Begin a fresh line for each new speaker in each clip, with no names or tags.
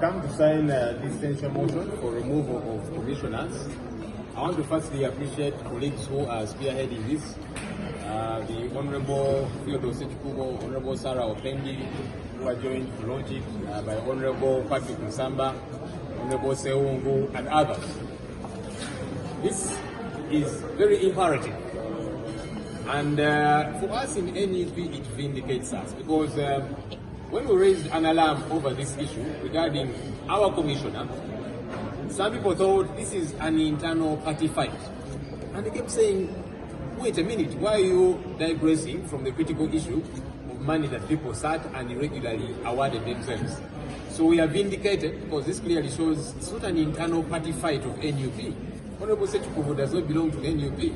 come to sign this censure motion for removal of commissioners. I want to firstly appreciate colleagues who are spearheading this. The Honorable Joelssenyonyi, Honorable Sarah appended, who are joined to launch it by Honorable Patrick Musamba, Honorable Seungu, and others. This is very imperative. And for us in NUP, it vindicates us because when we raised an alarm over this issue regarding our commissioner, some people thought this is an internal party fight. And they kept saying, wait a minute, why are you digressing from the critical issue of money that people sat and irregularly awarded themselves? So we are vindicated because this clearly shows it's not an internal party fight of NUP. Honorable Sechukuvu does not belong to the NUP.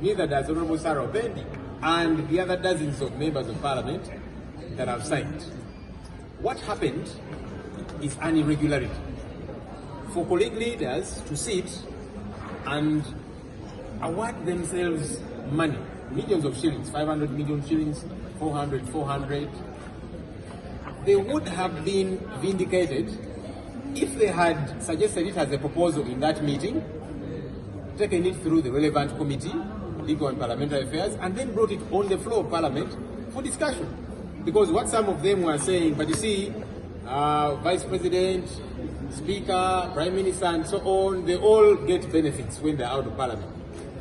Neither does Honorable Sarah appended and the other dozens of members of parliament that have signed. What happened is an irregularity. For colleague leaders to sit and award themselves money, millions of shillings, 500 million shillings, 400, they would have been vindicated if they had suggested it as a proposal in that meeting, taken it through the relevant committee, Legal and Parliamentary Affairs, and then brought it on the floor of Parliament for discussion. Because what some of them were saying, but you see, Vice President, Speaker, Prime Minister, and so on, they all get benefits when they're out of Parliament.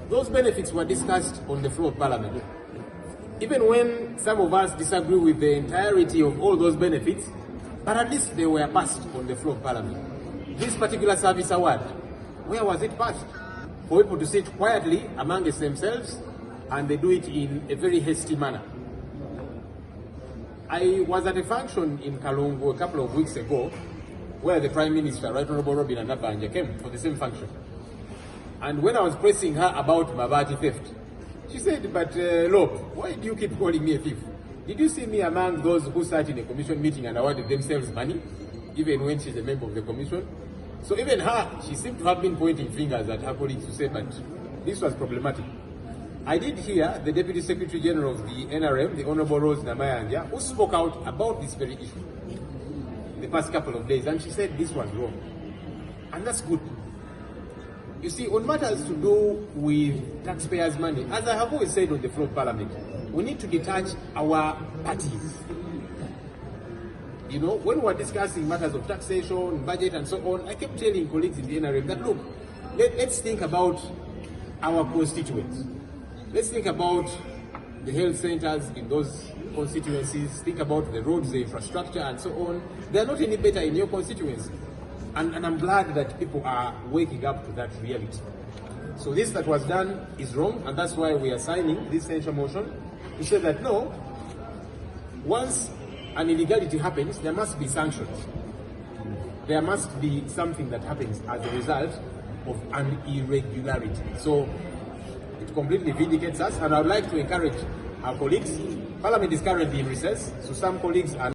Those benefits were discussed on the floor of Parliament. Even when some of us disagree with the entirety of all those benefits, but at least they were passed on the floor of Parliament. This particular service award, where was it passed? For people to sit quietly amongst themselves, and they do it in a very hasty manner. I was at a function in Kalungu a couple of weeks ago where the Prime Minister, Right Honorable Robin Anabanja, came for the same function. And when I was pressing her about Mabati theft, she said, but look, why do you keep calling me a thief? Did you see me among those who sat in a commission meeting and awarded themselves money, even when she's a member of the commission? So even her, she seemed to have been pointing fingers at her colleagues to say, but this was problematic. I did hear the Deputy Secretary General of the NRM, the Honorable Rose Namayanja, who spoke out about this very issue in the past couple of days, and she said this was wrong. And that's good. You see, on matters to do with taxpayers' money, as I have always said on the floor of Parliament, we need to detach our parties. You know, when we're discussing matters of taxation, budget, and so on, I kept telling colleagues in the NRM that, look, let's think about our constituents. Let's think about the health centers in those constituencies, think about the roads, the infrastructure, and so on. They're not any better in your constituency. And I'm glad that people are waking up to that reality. So this that was done is wrong, and that's why we are signing this censure motion to say that no, once an illegality happens, there must be sanctions. There must be something that happens as a result of an irregularity. So it completely vindicates us, and I would like to encourage our colleagues. Parliament is currently in recess, so some colleagues are